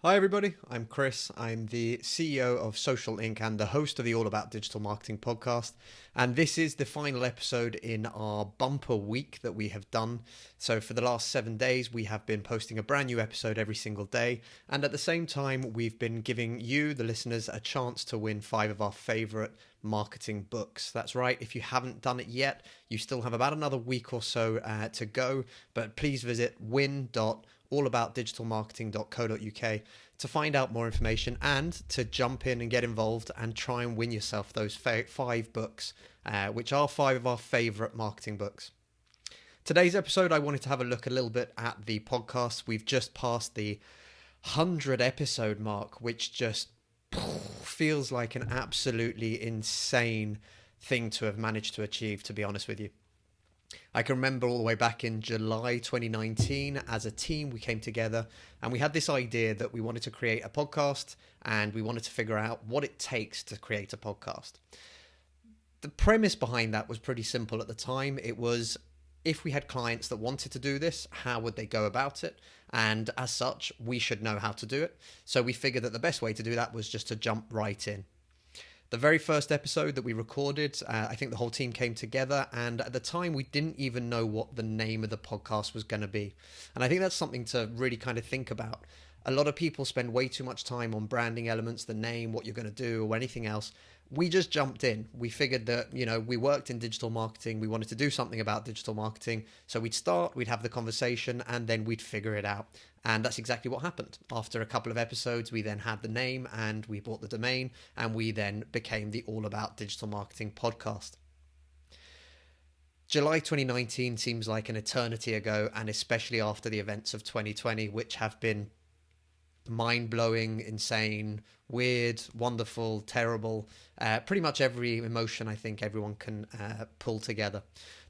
Hi everybody, I'm Chris. I'm the CEO of Social Inc. and the host of the All About Digital Marketing podcast. And this is the final episode in our bumper week that we have done. So for the last 7 days, we have been posting a brand new episode every single day. And at the same time, we've been giving you, the listeners, a chance to win 5 of our favorite marketing books. That's right. If you haven't done it yet, you still have about another week or so to go. But please visit win.allaboutdigitalmarketing.co.uk to find out more information and to jump in and get involved and try and win yourself those 5 books, which are 5 of our favorite marketing books. Today's episode, I wanted to have a look a little bit at the podcast. We've just passed the 100 episode mark, which just feels like an absolutely insane thing to have managed to achieve, to be honest with you. I can remember all the way back in July 2019, as a team, we came together and we had this idea that we wanted to create a podcast and we wanted to figure out what it takes to create a podcast. The premise behind that was pretty simple at the time. It was, if we had clients that wanted to do this, how would they go about it? And as such, we should know how to do it. So we figured that the best way to do that was just to jump right in. The very first episode that we recorded, I think the whole team came together, and at the time we didn't even know what the name of the podcast was going to be. And I think that's something to really kind of think about. A lot of people spend way too much time on branding elements, the name, what you're going to do, or anything else. We just jumped in. We figured that, we worked in digital marketing. We wanted to do something about digital marketing. So we'd start, we'd have the conversation, and then we'd figure it out. And that's exactly what happened. After a couple of episodes, we then had the name and we bought the domain, and we then became the All About Digital Marketing podcast. July 2019 seems like an eternity ago, and especially after the events of 2020, which have been mind-blowing, insane, weird, wonderful, terrible, pretty much every emotion I think everyone can pull together.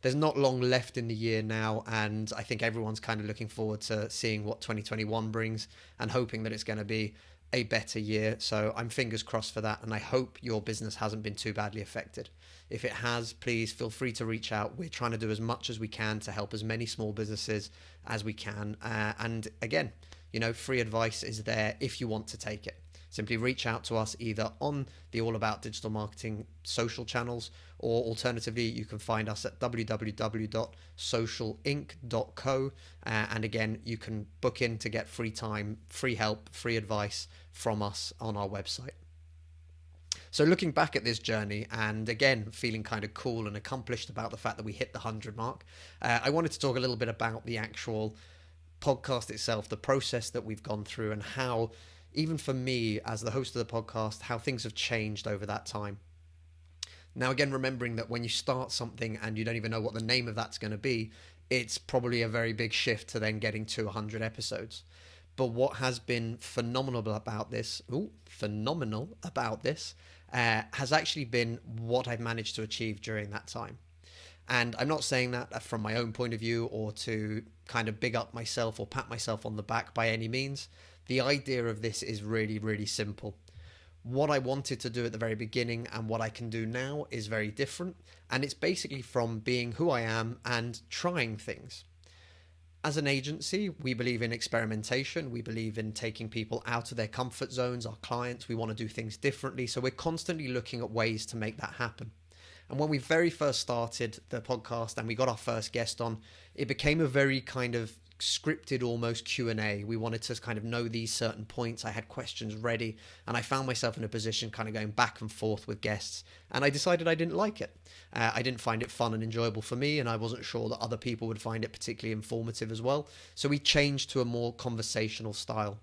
There's not long left in the year now, and I think everyone's kind of looking forward to seeing what 2021 brings and hoping that it's going to be a better year. So I'm fingers crossed for that, and I hope your business hasn't been too badly affected. If it has, please feel free to reach out. We're trying to do as much as we can to help as many small businesses as we can. And again, free advice is there if you want to take it. Simply reach out to us either on the All About Digital Marketing social channels, or alternatively, you can find us at www.socialinc.co. And again, you can book in to get free time, free help, free advice from us on our website. So looking back at this journey, and again, feeling kind of cool and accomplished about the fact that we hit the 100 mark, I wanted to talk a little bit about the actual podcast itself, the process that we've gone through, and how, even for me as the host of the podcast, how things have changed over that time. Now, again, remembering that when you start something and you don't even know what the name of that's going to be, it's probably a very big shift to then getting to 100 episodes. But what has been phenomenal about this, has actually been what I've managed to achieve during that time. And I'm not saying that from my own point of view or to kind of big up myself or pat myself on the back by any means. The idea of this is really, really simple. What I wanted to do at the very beginning and what I can do now is very different. And it's basically from being who I am and trying things. As an agency, we believe in experimentation. We believe in taking people out of their comfort zones, our clients. We want to do things differently. So we're constantly looking at ways to make that happen. And when we very first started the podcast and we got our first guest on, it became a very kind of scripted, almost Q&A. We wanted to kind of know these certain points. I had questions ready, and I found myself in a position kind of going back and forth with guests, and I decided I didn't like it. I didn't find it fun and enjoyable for me, and I wasn't sure that other people would find it particularly informative as well. So we changed to a more conversational style.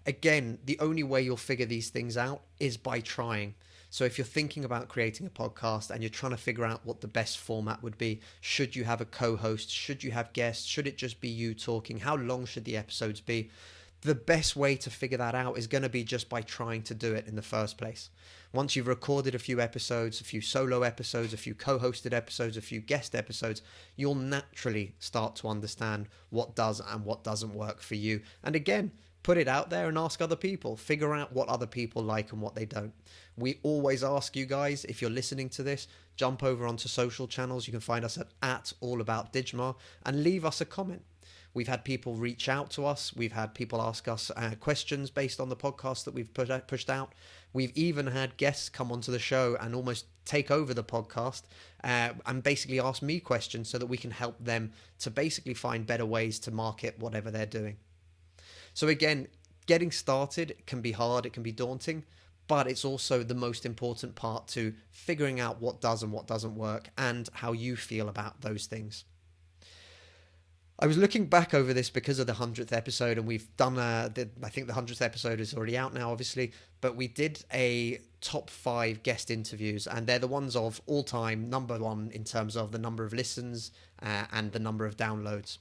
Again, the only way you'll figure these things out is by trying. So if you're thinking about creating a podcast and you're trying to figure out what the best format would be, should you have a co-host? Should you have guests? Should it just be you talking? How long should the episodes be? The best way to figure that out is going to be just by trying to do it in the first place. Once you've recorded a few episodes, a few solo episodes, a few co-hosted episodes, a few guest episodes, you'll naturally start to understand what does and what doesn't work for you. And again, put it out there and ask other people. Figure out what other people like and what they don't. We always ask you guys, if you're listening to this, jump over onto social channels. You can find us at AllaboutDigmar and leave us a comment. We've had people reach out to us. We've had people ask us questions based on the podcast that we've pushed out. We've even had guests come onto the show and almost take over the podcast and basically ask me questions so that we can help them to basically find better ways to market whatever they're doing. So again, getting started can be hard, it can be daunting, but it's also the most important part to figuring out what does and what doesn't work and how you feel about those things. I was looking back over this because of the 100th episode, and we've done, I think the 100th episode is already out now, obviously, but we did a top 5 guest interviews, and they're the ones of all time, number 1 in terms of the number of listens and the number of downloads.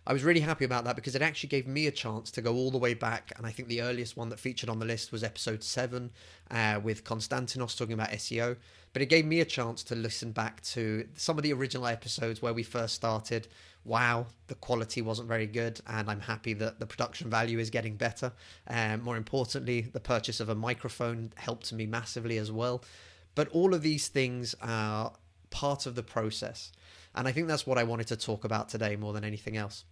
I was really happy about that because it actually gave me a chance to go all the way back, and I think the earliest one that featured on the list was episode 7 with Konstantinos talking about SEO, but it gave me a chance to listen back to some of the original episodes where we first started. Wow, the quality wasn't very good, and I'm happy that the production value is getting better. More importantly, the purchase of a microphone helped me massively as well. But all of these things are part of the process, and I think that's what I wanted to talk about today more than anything else.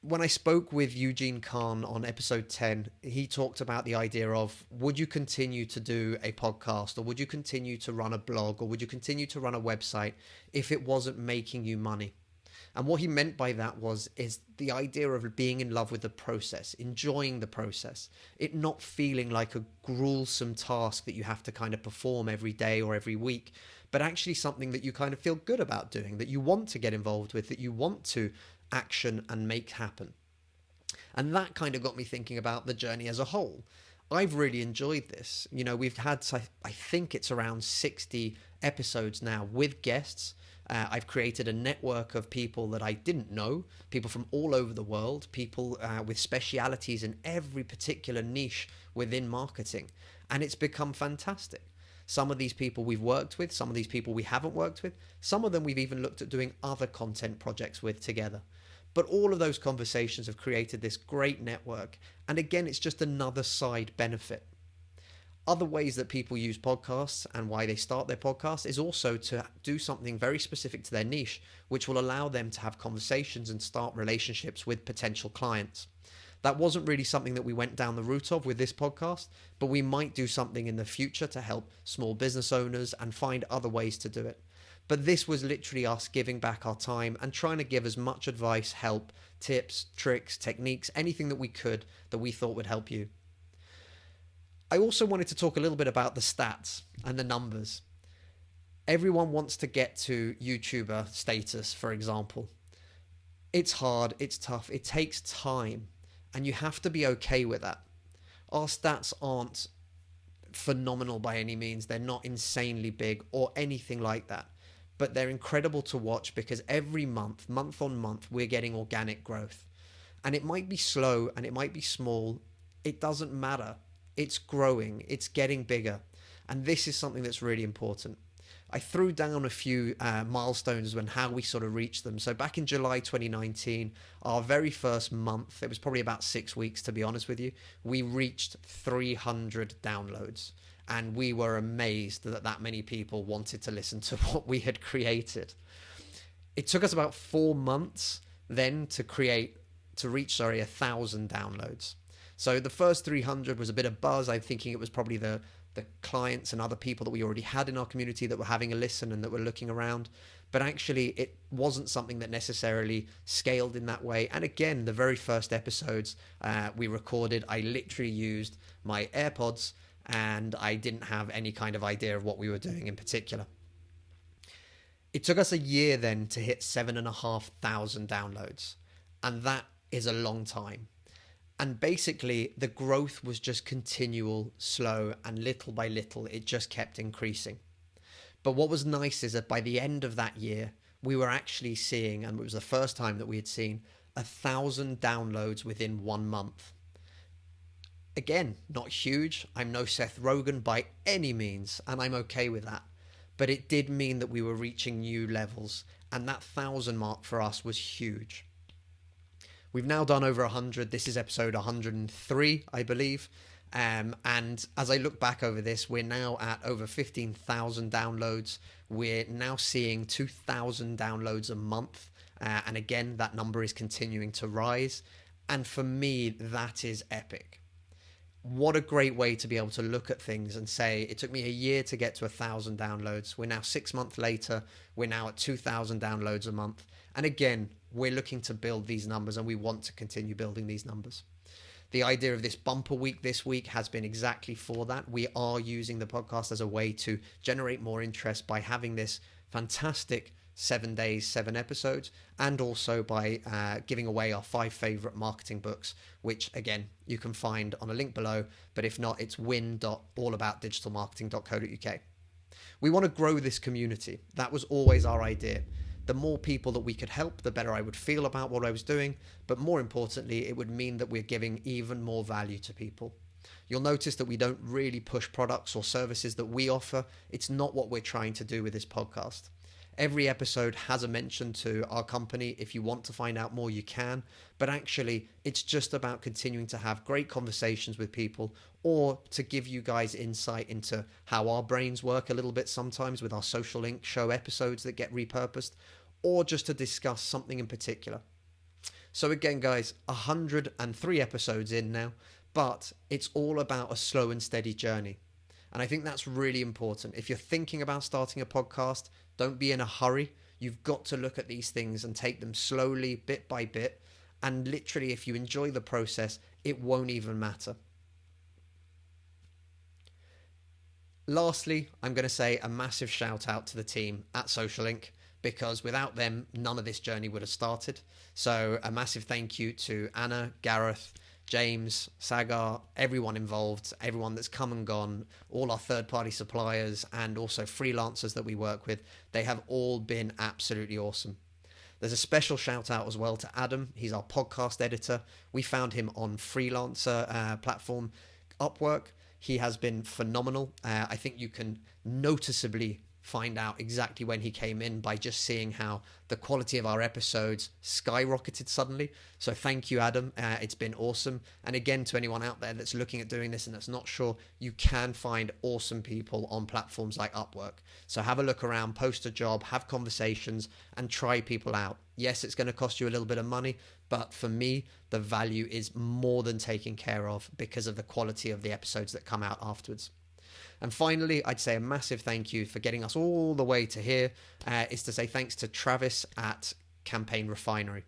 When I spoke with Eugene Khan on episode 10, he talked about the idea of, would you continue to do a podcast, or would you continue to run a blog, or would you continue to run a website if it wasn't making you money? And what he meant by that is the idea of being in love with the process, enjoying the process, it not feeling like a gruesome task that you have to kind of perform every day or every week, but actually something that you kind of feel good about doing, that you want to get involved with, that you want to action and make happen. And that kind of got me thinking about the journey as a whole. I've really enjoyed this. You know, we've had, I think it's around 60 episodes now with guests. I've created a network of people that I didn't know, people from all over the world, people with specialities in every particular niche within marketing. And it's become fantastic. Some of these people we've worked with, some of these people we haven't worked with, some of them we've even looked at doing other content projects with together. But all of those conversations have created this great network. And again, it's just another side benefit. Other ways that people use podcasts and why they start their podcast is also to do something very specific to their niche, which will allow them to have conversations and start relationships with potential clients. That wasn't really something that we went down the route of with this podcast, but we might do something in the future to help small business owners and find other ways to do it. But this was literally us giving back our time and trying to give as much advice, help, tips, tricks, techniques, anything that we could that we thought would help you. I also wanted to talk a little bit about the stats and the numbers. Everyone wants to get to YouTuber status, for example. It's hard, it's tough, it takes time, and you have to be okay with that. Our stats aren't phenomenal by any means. They're not insanely big or anything like that. But they're incredible to watch because every month on month, we're getting organic growth. And it might be slow and it might be small. It doesn't matter. It's growing. It's getting bigger. And this is something that's really important. I threw down a few milestones and how we sort of reached them. So back in July 2019, our very first month, it was probably about 6 weeks to be honest with you, we reached 300 downloads. And we were amazed that that many people wanted to listen to what we had created. It took us about 4 months then to reach 1,000 downloads. So the first 300 was a bit of buzz. I'm thinking it was probably the clients and other people that we already had in our community that were having a listen and that were looking around. But actually, it wasn't something that necessarily scaled in that way. And again, the very first episodes we recorded, I literally used my AirPods and I didn't have any kind of idea of what we were doing in particular. It took us a year then to hit 7,500 downloads. And that is a long time. And basically, the growth was just continual, slow, and little by little, it just kept increasing. But what was nice is that by the end of that year, we were actually seeing, and it was the first time that we had seen, 1,000 downloads within 1 month. Again, not huge. I'm no Seth Rogen by any means, and I'm okay with that. But it did mean that we were reaching new levels, and that 1,000 mark for us was huge. We've now done over 100. This is episode 103, I believe. And as I look back over this, we're now at over 15,000 downloads. We're now seeing 2,000 downloads a month. And again, that number is continuing to rise. And for me, that is epic. What a great way to be able to look at things and say, it took me a year to get to 1,000 downloads. We're now 6 months later. We're now at 2,000 downloads a month. And again, we're looking to build these numbers, and we want to continue building these numbers. The idea of this bumper week this week has been exactly for that. We are using the podcast as a way to generate more interest by having this fantastic 7 days, 7 episodes, and also by giving away our 5 favorite marketing books, which again, you can find on a link below, but if not, it's win.allaboutdigitalmarketing.co.uk. We want to grow this community. That was always our idea. The more people that we could help, the better I would feel about what I was doing, but more importantly, it would mean that we're giving even more value to people. You'll notice that we don't really push products or services that we offer. It's not what we're trying to do with this podcast. Every episode has a mention to our company. If you want to find out more, you can. But actually, it's just about continuing to have great conversations with people, or to give you guys insight into how our brains work a little bit sometimes with our Social Link show episodes that get repurposed, or just to discuss something in particular. So again, guys, 103 episodes in now, but it's all about a slow and steady journey. And I think that's really important. If you're thinking about starting a podcast, don't be in a hurry. You've got to look at these things and take them slowly, bit by bit. And literally, if you enjoy the process, it won't even matter. Lastly, I'm going to say a massive shout out to the team at Social Link, because without them, none of this journey would have started. So a massive thank you to Anna, Gareth, James, Sagar, everyone involved, everyone that's come and gone, all our third-party suppliers, and also freelancers that we work with. They have all been absolutely awesome. There's a special shout out as well to Adam. He's our podcast editor. We found him on freelancer platform Upwork. He has been phenomenal. I think you can noticeably find out exactly when he came in by just seeing how the quality of our episodes skyrocketed suddenly. So thank you, Adam. It's been awesome. And again, to anyone out there that's looking at doing this and that's not sure, you can find awesome people on platforms like Upwork. So have a look around, post a job, have conversations, and try people out. Yes, it's going to cost you a little bit of money, but for me, the value is more than taken care of because of the quality of the episodes that come out afterwards. And finally, I'd say a massive thank you for getting us all the way to here, is to say thanks to Travis at Campaign Refinery.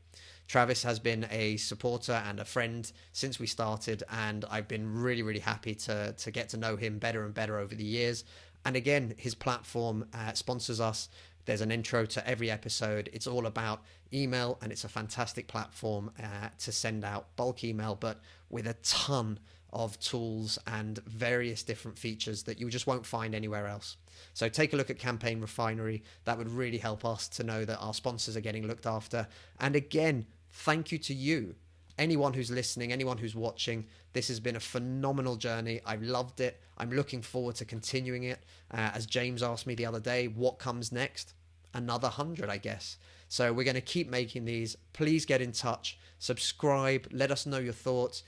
Travis has been a supporter and a friend since we started, and I've been really, really happy to get to know him better and better over the years. And again, his platform sponsors us. There's an intro to every episode. It's all about email, and it's a fantastic platform to send out bulk email, but with a ton of tools and various different features that you just won't find anywhere else. So take a look at Campaign Refinery. That would really help us to know that our sponsors are getting looked after. And again, thank you to you, anyone who's listening, anyone who's watching. This has been a phenomenal journey. I've loved it. I'm looking forward to continuing it. As James asked me the other day, what comes next? Another 100, I guess. So we're going to keep making these. Please get in touch, subscribe, let us know your thoughts.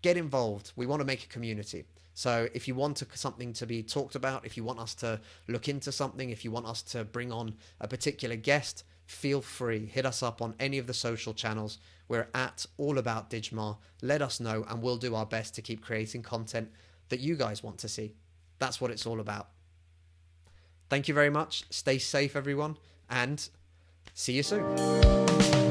Get involved. We want to make a community. So if you want something to be talked about, if you want us to look into something, if you want us to bring on a particular guest, feel free. Hit us up on any of the social channels. We're at All About Digmar. Let us know, and we'll do our best to keep creating content that you guys want to see. That's what it's all about. Thank you very much. Stay safe, everyone, and see you soon.